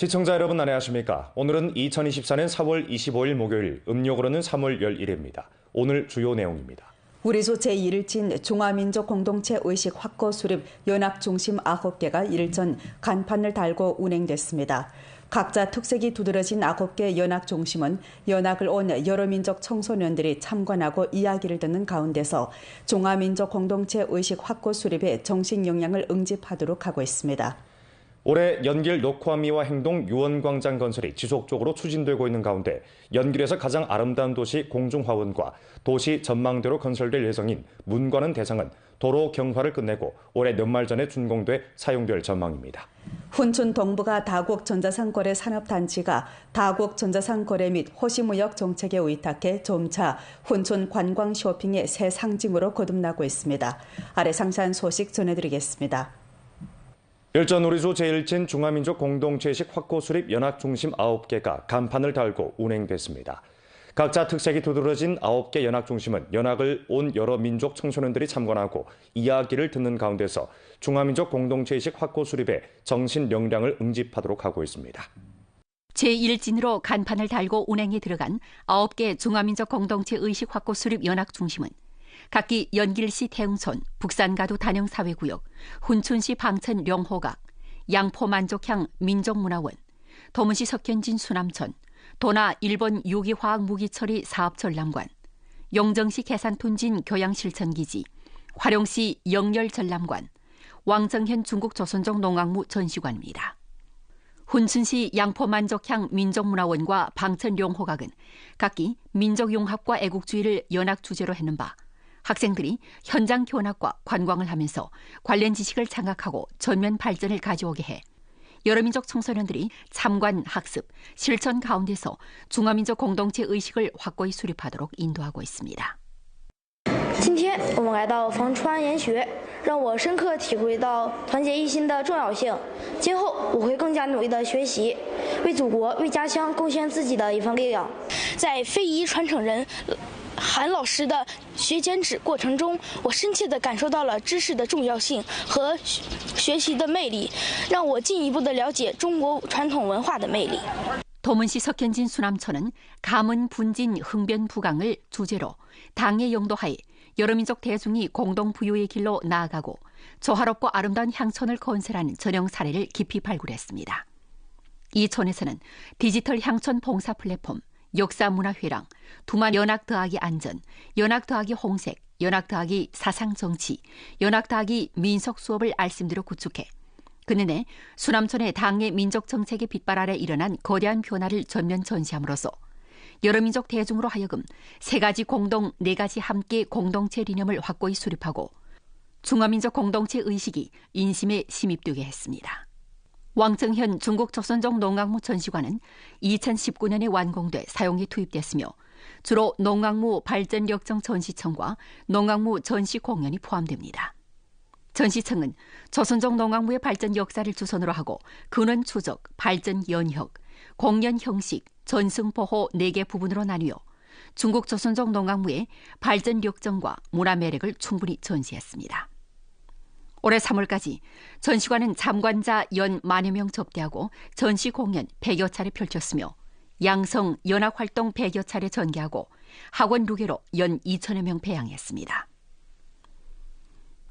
시청자 여러분 안녕하십니까? 오늘은 2024년 4월 25일 목요일, 음력으로는 3월 11일입니다. 오늘 주요 내용입니다. 우리 조 제1일진 중화민족 공동체 의식 확고 수립 연합 중심 9개가 일전 간판을 달고 운행됐습니다. 각자 특색이 두드러진 9개 연합 중심은 연합을 온 여러 민족 청소년들이 참관하고 이야기를 듣는 가운데서 중화민족 공동체 의식 확고 수립에 정신 역량을 응집하도록 하고 있습니다. 올해 연길 녹화미와 행동 유원광장 건설이 지속적으로 추진되고 있는 가운데 연길에서 가장 아름다운 도시 공중화원과 도시 전망대로 건설될 예정인 문관원 대상은 도로 경화를 끝내고 올해 연말 전에 준공돼 사용될 전망입니다. 훈춘 동부가 다국 전자상거래 산업단지가 다국 전자상거래 및 호시무역 정책에 의탁해 점차 훈춘 관광 쇼핑의 새 상징으로 거듭나고 있습니다. 아래 상세한 소식 전해드리겠습니다. 일전 우리조 제1진 중화민족 공동체의식 확고 수립 연합 중심 9개가 간판을 달고 운행됐습니다. 각자 특색이 두드러진 9개 연합 중심은 연합을 온 여러 민족 청소년들이 참관하고 이야기를 듣는 가운데서 중화민족 공동체의식 확고 수립에 정신 역량을 응집하도록 하고 있습니다. 제1진으로 간판을 달고 운행에 들어간 9개 중화민족 공동체 의식 확고 수립 연합 중심은 각기 연길시 태흥촌, 북산가도 단영사회구역, 훈춘시 방천 령호각, 양포만족향 민족문화원, 도문시 석현진 수남촌, 도나 일본 유기화학무기처리 사업전람관, 용정시 계산톤진 교양실천기지, 화룡시 영열전람관, 왕정현 중국조선족 농악무 전시관입니다. 훈춘시 양포만족향 민족문화원과 방천룡호각은 각기 민족융합과 애국주의를 연합 주제로 했는 바 학생들이 현장 교환학과 관광을 하면서 관련 지식을 장악하고 전면 발전을 가져오게 해 여러 민족 청소년들이 참관, 학습, 실천 가운데서 중화민족 공동체 의식을 확고히 수립하도록 인도하고 있습니다. 今天我们来到房川研学，让我深刻体会到团结一心的重要性。今后我会更加努力的学习，为祖国、为家乡贡献自己的一份力量。在非遗传承人韩老师的学剪纸过程中，我深切地感受到了知识的重要性和学习的魅力，让我进一步地了解中国传统文化的魅力。 도문시 석현진 수남촌은 가문 분진 흥변 부강을 주제로 당의 용도하에 여러 민족 대중이 공동 부유의 길로 나아가고 조화롭고 아름다운 향촌을 건설하는 전형 사례를 깊이 발굴했습니다. 이 촌에서는 디지털 향촌 봉사 플랫폼, 역사문화회랑, 두만 연합 더하기 안전, 연합 더하기 홍색, 연합 더하기 사상정치, 연합 더하기 민속 수업을 알심대로 구축해 그는에 수남촌의 당의 민족 정책의 빛발 아래 일어난 거대한 변화를 전면 전시함으로써 여러 민족 대중으로 하여금 세 가지 공동, 네 가지 함께 공동체 리념을 확고히 수립하고 중화민족 공동체 의식이 인심에 심입되게 했습니다. 왕정현 중국조선족 농악무 전시관은 2019년에 완공돼 사용에 투입됐으며 주로 농악무 발전역정 전시청과 농악무 전시 공연이 포함됩니다. 전시청은 조선족 농악무의 발전 역사를 주선으로 하고 근원 추적, 발전 연혁, 공연 형식, 전승 보호 4개 부분으로 나뉘어 중국 조선족 농악무의 발전 역정과 문화 매력을 충분히 전시했습니다. 올해 3월까지 전시관은 참관자 연 10,000여 명 접대하고 전시 공연 100여 차례 펼쳤으며 양성 연합활동 100여 차례 전개하고 학원 2개로 연 2,000여 명 배양했습니다.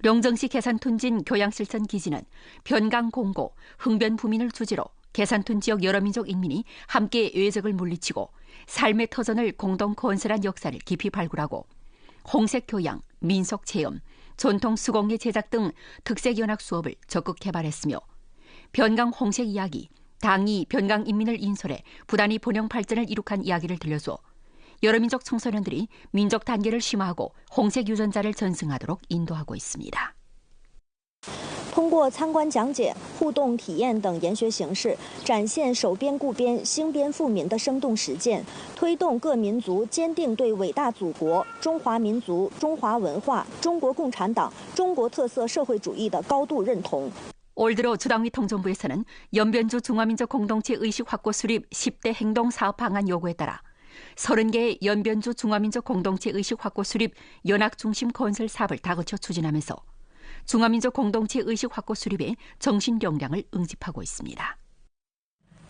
용정시 계산톤진 교양실천 기지는 변강 공고, 흥변 부민을 주제로 계산톤 지역 여러 민족 인민이 함께 외적을 물리치고 삶의 터전을 공동 건설한 역사를 깊이 발굴하고 홍색 교양, 민속 체험, 전통 수공예 제작 등 특색 연합 수업을 적극 개발했으며 변강 홍색 이야기, 당이 변강 인민을 인솔해 부단히 번영 발전을 이룩한 이야기를 들려줘 여러 민족 청소년들이 민족 단계를 심화하고 홍색 유전자를 전승하도록 인도하고 있습니다. 通过参观讲解、互动体验等研学形式，展现守边固边、兴边富民的生动实践，推动各民族坚定对伟大祖国、中华民族、中华文化、中国共产党、中国特色社会主义的高度认同。 올 들어 주당위 통전부에서는 연변주 중화민족 공동체 의식 확고 수립 10대 행동 사업 방안 요구에 따라 30개의 연변주 중화민족 공동체 의식 확고 수립 연합 중심 건설 사업을 다거쳐 추진하면서 중화민족 공동체 의식 확고 수립에 정신 역량을 응집하고 있습니다.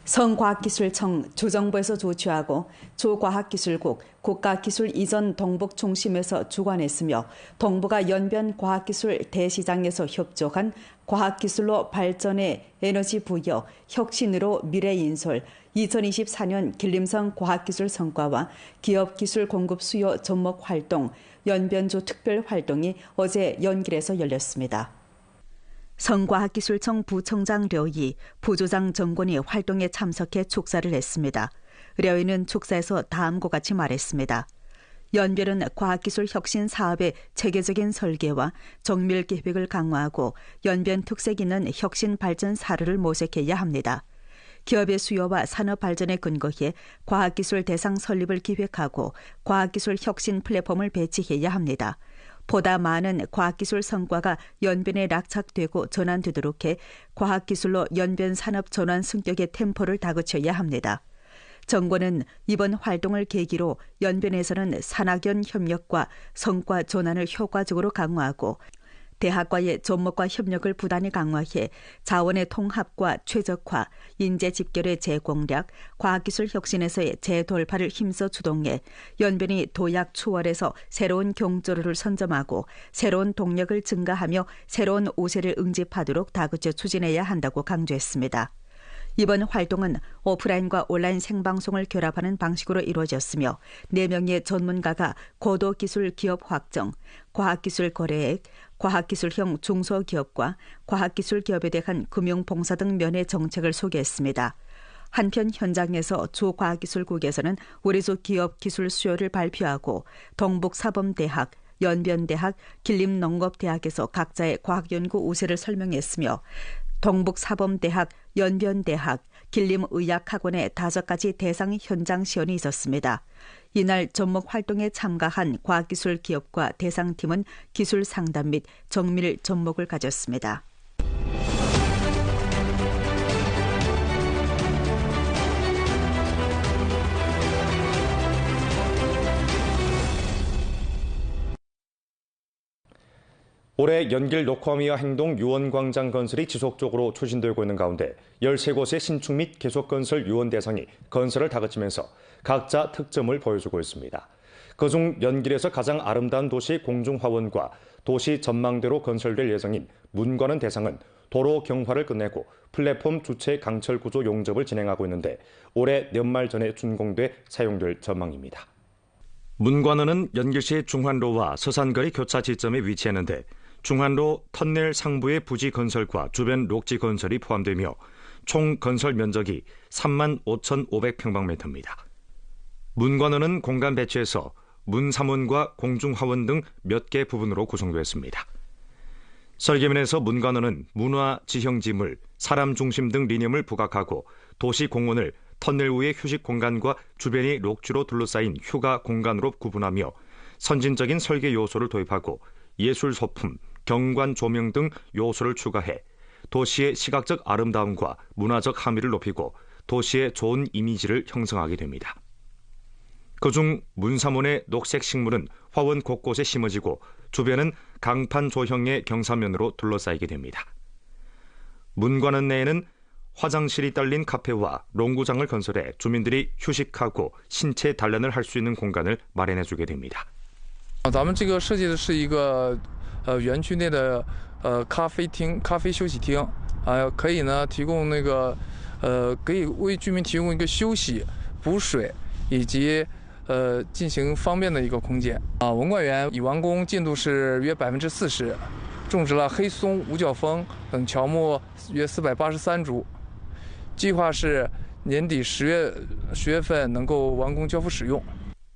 성과학기술청 주정부에서 조치하고 조과학기술국 국가기술이전 동북중심에서 주관했으며 동북아 연변과학기술 대시장에서 협조한 과학기술로 발전의 에너지 부여, 혁신으로 미래인솔, 2024년 길림성 과학기술 성과와 기업기술 공급 수요 접목 활동, 연변조 특별 활동이 어제 연길에서 열렸습니다. 성과학기술청 부청장 려이, 부조장 정권이 활동에 참석해 축사를 했습니다. 려이는 축사에서 다음과 같이 말했습니다. 연변은 과학기술 혁신 사업의 체계적인 설계와 정밀 계획을 강화하고 연변 특색 있는 혁신 발전 사례를 모색해야 합니다. 기업의 수요와 산업 발전에 근거해 과학기술 대상 설립을 기획하고 과학기술 혁신 플랫폼을 배치해야 합니다. 보다 많은 과학기술 성과가 연변에 낙착되고 전환되도록 해 과학기술로 연변 산업 전환 승격의 템포를 다그쳐야 합니다. 정부는 이번 활동을 계기로 연변에서는 산학연 협력과 성과 전환을 효과적으로 강화하고 대학과의 접목과 협력을 부단히 강화해 자원의 통합과 최적화, 인재 집결의 재공략, 과학기술 혁신에서의 재돌파를 힘써 주동해 연변이 도약 추월에서 새로운 경조로를 선점하고 새로운 동력을 증가하며 새로운 우세를 응집하도록 다그쳐 추진해야 한다고 강조했습니다. 이번 활동은 오프라인과 온라인 생방송을 결합하는 방식으로 이루어졌으며 4명의 전문가가 고도기술 기업 확정, 과학기술 거래액, 과학기술형 중소기업과 과학기술 기업에 대한 금융봉사 등 면의 정책을 소개했습니다. 한편 현장에서 조과학기술국에서는 우리조 기업 기술 수요를 발표하고 동북사범대학, 연변대학, 길림농업대학에서 각자의 과학연구 우세를 설명했으며 동북사범대학, 연변대학, 길림의학학원의 5가지 대상 현장 시연이 있었습니다. 이날 접목 활동에 참가한 과학기술 기업과 대상팀은 기술 상담 및 정밀 접목을 가졌습니다. 올해 연길 녹화미화 행동 유원광장 건설이 지속적으로 추진되고 있는 가운데 13곳의 신축 및 계속 건설 유원 대상이 건설을 다그치면서 각자 특점을 보여주고 있습니다. 그중 연길에서 가장 아름다운 도시 공중화원과 도시 전망대로 건설될 예정인 문관원 대상은 도로 경화를 끝내고 플랫폼 주체 강철 구조 용접을 진행하고 있는데 올해 연말 전에 준공돼 사용될 전망입니다. 문관원은 연길시 중환로와 서산거리 교차 지점에 위치했는데 중환로 터널 상부의 부지 건설과 주변 녹지 건설이 포함되며 총 건설 면적이 35,500평방미터입니다. 문관원은 공간 배치에서 문사문과 공중화원 등 몇 개 부분으로 구성됐습니다. 설계면에서 문관원은 문화, 지형지물, 사람 중심 등 리념을 부각하고 도시 공원을 터널 위의 휴식 공간과 주변이 녹지로 둘러싸인 휴가 공간으로 구분하며 선진적인 설계 요소를 도입하고 예술 소품, 경관 조명 등 요소를 추가해 도시의 시각적 아름다움과 문화적 함의를 높이고 도시의 좋은 이미지를 형성하게 됩니다. 그중 문사문의 녹색 식물은 화원 곳곳에 심어지고 주변은 강판 조형의 경사면으로 둘러싸이게 됩니다. 문관원 내에는 화장실이 딸린 카페와 농구장을 건설해主民들이 휴식하고 신체 단련을 할 수 있는 공간을 마련해주게 됩니다. 咱们这个设计的是一个园区内的咖啡厅、咖啡休息厅，可以呢提供那个可以为居民提供一个休息、补水以及进行方便的一个空间。文管园已完工进度是约40%，种植了黑松、五角枫等乔木约483株，计划是年底10月份能够完工交付使用。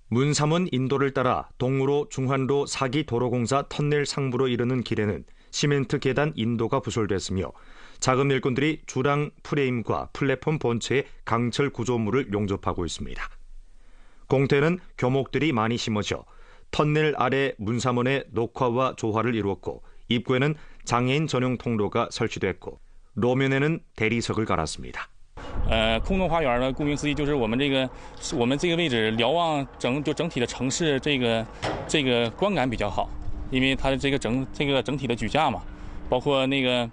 문사문 인도를 따라 동우로 중환로 4기 도로공사 터널 상부로 이르는 길에는 시멘트 계단 인도가 부설됐으며 작은 일꾼들이 주랑 프레임과 플랫폼 본체의 강철 구조물을 용접하고 있습니다. 공터에는 교목들이 많이 심어져 터널 아래 문사문의 녹화와 조화를 이루었고 입구에는 장애인 전용 통로가 설치됐고 로면에는 대리석을 갈았습니다. 空中花园呢，顾名思义就是我们这个位置瞭望整体的城市这个观感比较好，因为它的这个整体的举架嘛，包括那个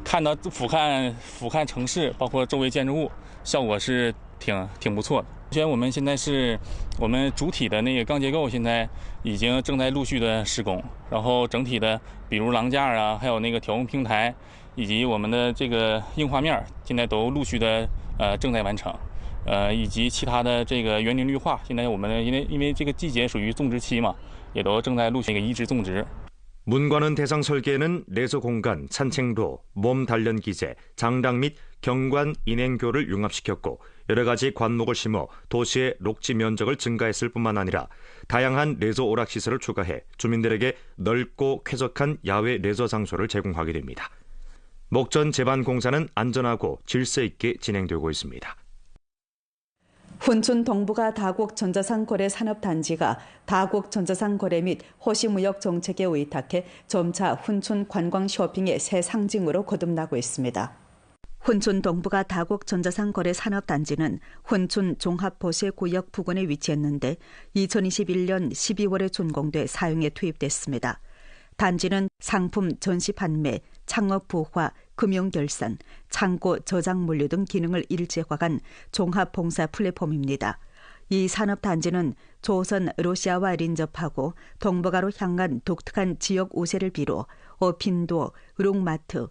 开看到俯瞰城市，包括周围建筑物，效果是挺不错的。目前我们现在是我们主体的那个钢结构现在已经正在陆续的施工，然后整体的比如廊架啊，还有那个调用平台，以及我们的这个硬化面，现在都陆续的正在完成。以及其他的这个园林绿化，现在我们因为这个季节属于种植期嘛，也都正在陆续移植种植。 문관은 대상 설계에는 레저 공간, 산책로, 몸 단련 기재, 장당 및 경관 인행교를 융합시켰고 여러 가지 관목을 심어 도시의 녹지 면적을 증가했을 뿐만 아니라 다양한 레저 오락 시설을 추가해 주민들에게 넓고 쾌적한 야외 레저 장소를 제공하게 됩니다. 목전 제반 공사는 안전하고 질서 있게 진행되고 있습니다. 훈춘 동부가 다곡 전자상 거래 산업단지가 다곡 전자상 거래 및 호시무역 정책에 의탁해 점차 훈춘 관광 쇼핑의 새 상징으로 거듭나고 있습니다. 훈춘 동부가 다곡 전자상 거래 산업단지는 훈춘 종합보세구역 부근에 위치했는데 2021년 12월에 준공돼 사용에 투입됐습니다. 단지는 상품 전시 판매, 창업 부화, 금융 결산, 창고 저장 물류 등 기능을 일제화한 종합 봉사 플랫폼입니다. 이 산업단지는 조선, 러시아와 린접하고 동북아로 향한 독특한 지역 우세를 비롯 어핀도, 룩마트,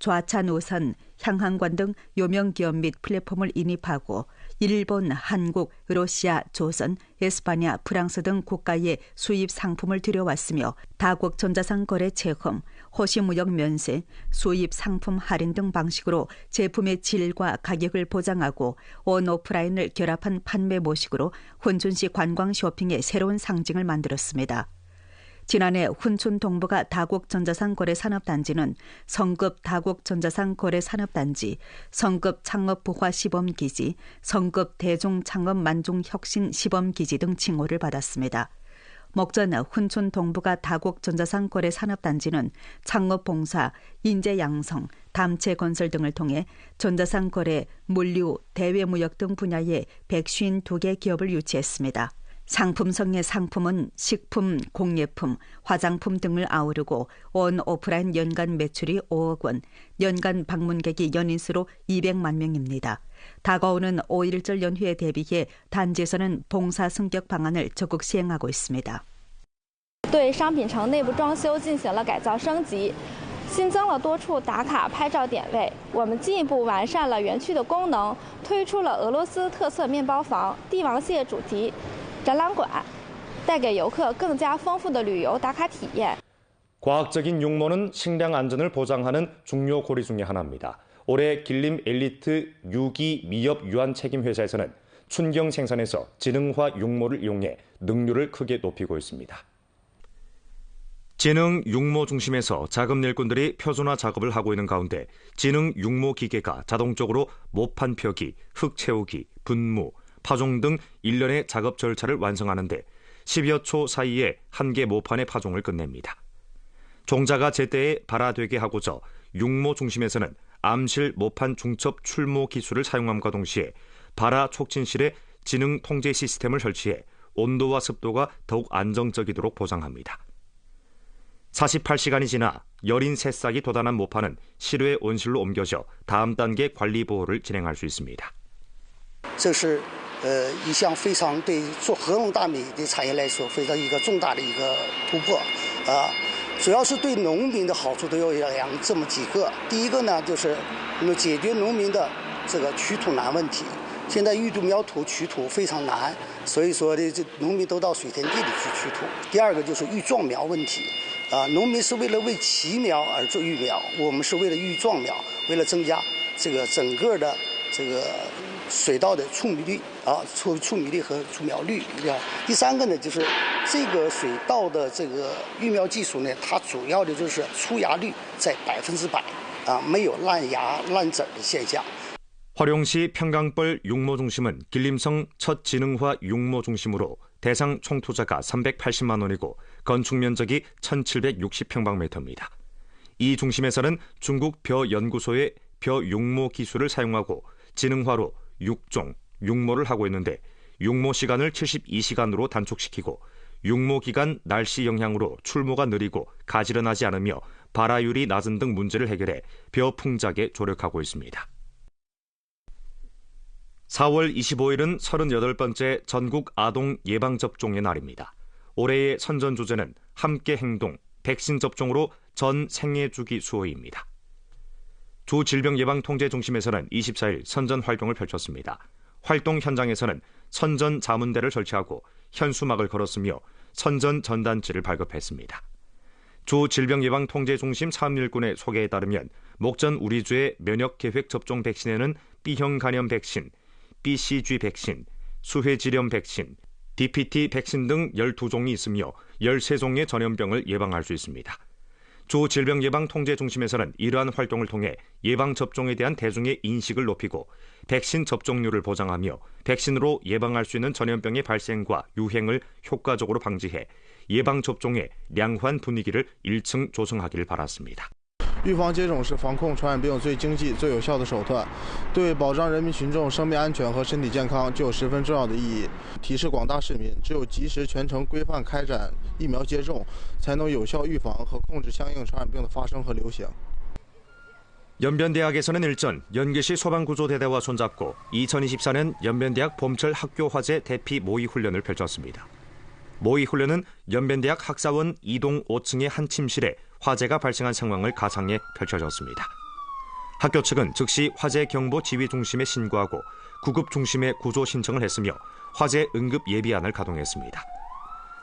좌차 노선, 향항관 등 유명 기업 및 플랫폼을 인입하고 일본, 한국, 러시아, 조선, 에스파냐, 프랑스 등 국가의 수입 상품을 들여왔으며 다곡 전자상 거래 체험, 호시무역 면세, 수입 상품 할인 등 방식으로 제품의 질과 가격을 보장하고 온 오프라인을 결합한 판매 모식으로 훈춘시 관광 쇼핑의 새로운 상징을 만들었습니다. 지난해 훈춘 동부가 다곡 전자상 거래 산업단지는 성급 다곡 전자상 거래 산업단지, 성급 창업 부화 시범기지, 성급 대중 창업 만중 혁신 시범기지 등 칭호를 받았습니다. 목전 훈춘 동부가 다곡 전자상 거래 산업단지는 창업 봉사, 인재 양성, 담체 건설 등을 통해 전자상 거래, 물류, 대외 무역 등 분야에 152개 기업을 유치했습니다. 상품성의 상품은 식품, 공예품, 화장품 등을 아우르고 온 오프라인 연간 매출이 5억 원, 연간 방문객이 연인수로 200만 명입니다. 다가오는 5.1절 연휴에 대비해 단지에서는 봉사 승격 방안을 적극 시행하고 있습니다. 对商品城内部装修进行了改造升级，新增了多处打卡拍照点位。我们进一步完善了园区的功能，推出了俄罗斯特色面包房、帝王蟹主题 展览馆，带给游客更加丰富的旅游打卡体验。 과학적인 육모는 식량 안전을 보장하는 중요 고리 중의 하나입니다. 올해 길림 엘리트 유기 미엽 유한 책임 회사에서는 춘경 생산에서 지능화 육모를 이용해 능률을 크게 높이고 있습니다. 지능 육모 중심에서 자금 일꾼들이 표준화 작업을 하고 있는 가운데 지능 육모 기계가 자동적으로 모판 펴기, 흙 채우기, 분무, 파종 등 일련의 작업 절차를 완성하는데 10여 초 사이에 한 개 모판의 파종을 끝냅니다. 종자가 제때에 발화되게 하고자 육모 중심에서는 암실 모판 중첩 출모 기술을 사용함과 동시에 발화 촉진실에 지능 통제 시스템을 설치해 온도와 습도가 더욱 안정적이도록 보장합니다. 48시간이 지나 여린 새싹이 돋아난 모판은 실외 온실로 옮겨져 다음 단계 관리 보호를 진행할 수 있습니다. 这是一项非常对做合农大米的产业来说非常一个重大的一个突破主要是对农民的好处都有这么几个。第一个呢，就是解决农民的这个取土难问题。现在育土苗土取土非常难，所以说这农民都到水田地里去取土。第二个就是育壮苗问题。 农民是为了为奇苗而做育苗，我们是为了育壮苗，为了增加这个整个的这个水稻的出米率出米率和出苗率。第三个呢，就是这个水稻的这个育苗技术呢，它主要的就是出芽率在100%没有烂芽烂籽的现象。 화룡시 평강벌 육모 중심은 길림성 첫 지능화 육모 중심으로 대상 총 투자가 380만 원이고 건축 면적이 1760평방미터입니다. 이 중심에서는 중국 벼 연구소의 벼 육모 기술을 사용하고 지능화로 육종, 육모를 하고 있는데 육모 시간을 72시간으로 단축시키고 육모 기간 날씨 영향으로 출모가 느리고 가지런하지 않으며 발화율이 낮은 등 문제를 해결해 벼풍작에 조력하고 있습니다. 4월 25일은 38번째 전국 아동 예방접종의 날입니다. 올해의 선전 주제는 함께 행동, 백신 접종으로 전 생애주기 수호입니다. 주 질병예방통제중심에서는 24일 선전 활동을 펼쳤습니다. 활동 현장에서는 선전 자문대를 설치하고 현수막을 걸었으며 선전 전단지를 발급했습니다. 주 질병예방통제중심 사업일꾼의 소개에 따르면 목전 우리주의 면역계획 접종 백신에는 B형 간염 백신, BCG 백신, 수해질염 백신, DPT 백신 등 12종이 있으며 13종의 전염병을 예방할 수 있습니다. 주 질병예방통제중심에서는 이러한 활동을 통해 예방접종에 대한 대중의 인식을 높이고 백신 접종률을 보장하며 백신으로 예방할 수 있는 전염병의 발생과 유행을 효과적으로 방지해 예방접종의良好 분위기를 1층 조성하기를 바랐습니다. 预防接种是防控传染病最经济、最有效的手段，对保障人民群众生命安全和身体健康具有十分重要的意义。提示广大市民，只有及时全程规范开展疫苗接种，才能有效预防和控制相应传染病的发生和流行。 연변대학에서는 일전 연계시 소방구조대대와 손잡고 2024년 연변대학 봄철 학교화재 대피 모의훈련을 펼쳤습니다. 모의훈련은 연변대학 학사원 2동 5층의 한 침실에 화재가 발생한 상황을 가상해 펼쳐졌습니다. 학교 측은 즉시 화재 경보 지휘 중심에 신고하고 구급 중심에 구조 신청을 했으며 화재 응급 예비안을 가동했습니다.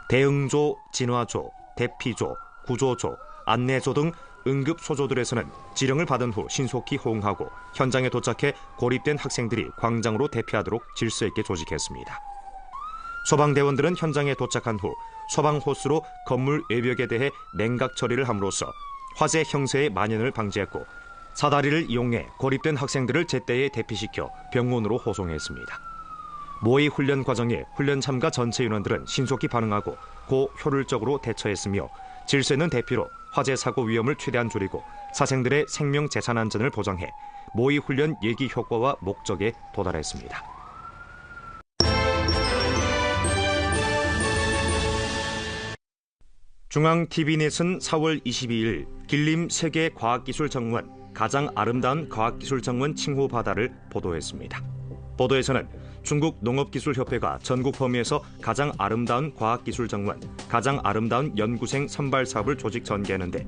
대응조, 진화조, 대피조, 구조조, 안내조 등 응급 소조들에서는 지령을 받은 후 신속히 호응하고 현장에 도착해 고립된 학생들이 광장으로 대피하도록 질서 있게 조직했습니다. 소방대원들은 현장에 도착한 후 소방호스로 건물 외벽에 대해 냉각 처리를 함으로써 화재 형세의 만연을 방지했고 사다리를 이용해 고립된 학생들을 제때에 대피시켜 병원으로 호송했습니다. 모의 훈련 과정에 훈련 참가 전체 인원들은 신속히 반응하고 고효율적으로 대처했으며 질서 있는 대피로 화재 사고 위험을 최대한 줄이고 사생들의 생명 재산 안전을 보장해 모의 훈련 예기 효과와 목적에 도달했습니다. 중앙TV넷은 4월 22일 길림 세계과학기술정원 가장 아름다운 과학기술정원 칭호받아를 보도했습니다. 보도에서는 중국 농업기술협회가 전국 범위에서 가장 아름다운 과학기술정원, 가장 아름다운 연구생 선발 사업을 조직 전개하는데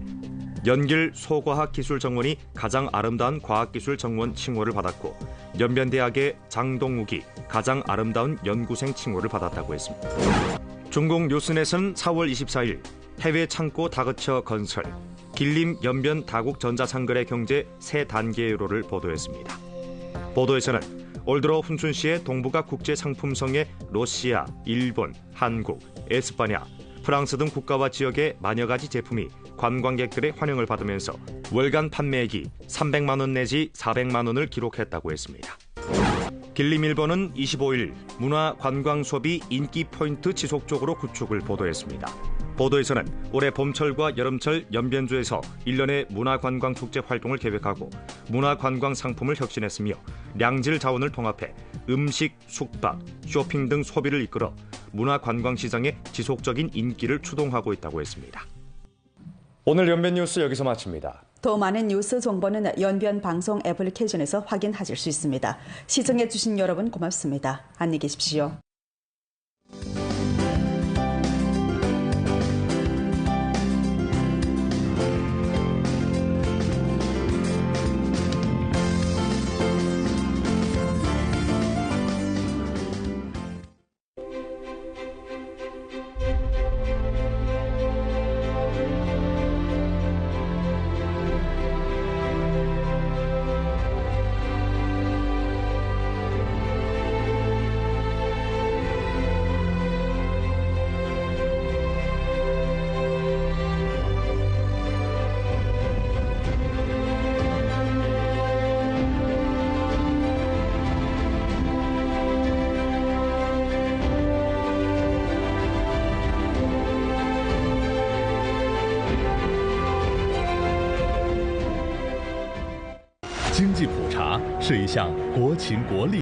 연길 소과학기술정원이 가장 아름다운 과학기술정원 칭호를 받았고 연변대학의 장동욱이 가장 아름다운 연구생 칭호를 받았다고 했습니다. 중국 뉴스넷은 4월 24일 해외 창고 다그쳐 건설, 길림 연변 다국 전자상거래 경제 새 단계로를 보도했습니다. 보도에서는 올 들어 훈춘시의 동북아 국제상품성에 러시아, 일본, 한국, 에스파냐, 프랑스 등 국가와 지역의 만여 가지 제품이 관광객들의 환영을 받으면서 월간 판매액이 300만 원 내지 400만 원을 기록했다고 했습니다. 길림일보는 25일 문화관광 수업이 인기 포인트 지속적으로 구축을 보도했습니다. 보도에서는 올해 봄철과 여름철 연변주에서 1년의 문화관광축제 활동을 계획하고 문화관광 상품을 혁신했으며 량질 자원을 통합해 음식, 숙박, 쇼핑 등 소비를 이끌어 문화관광시장의 지속적인 인기를 추동하고 있다고 했습니다. 오늘 연변 뉴스 여기서 마칩니다. 더 많은 뉴스 정보는 연변 방송 애플리케이션에서 확인하실 수 있습니다. 시청해주신 여러분 고맙습니다. 안녕히 계십시오.经济普查是一项国情国力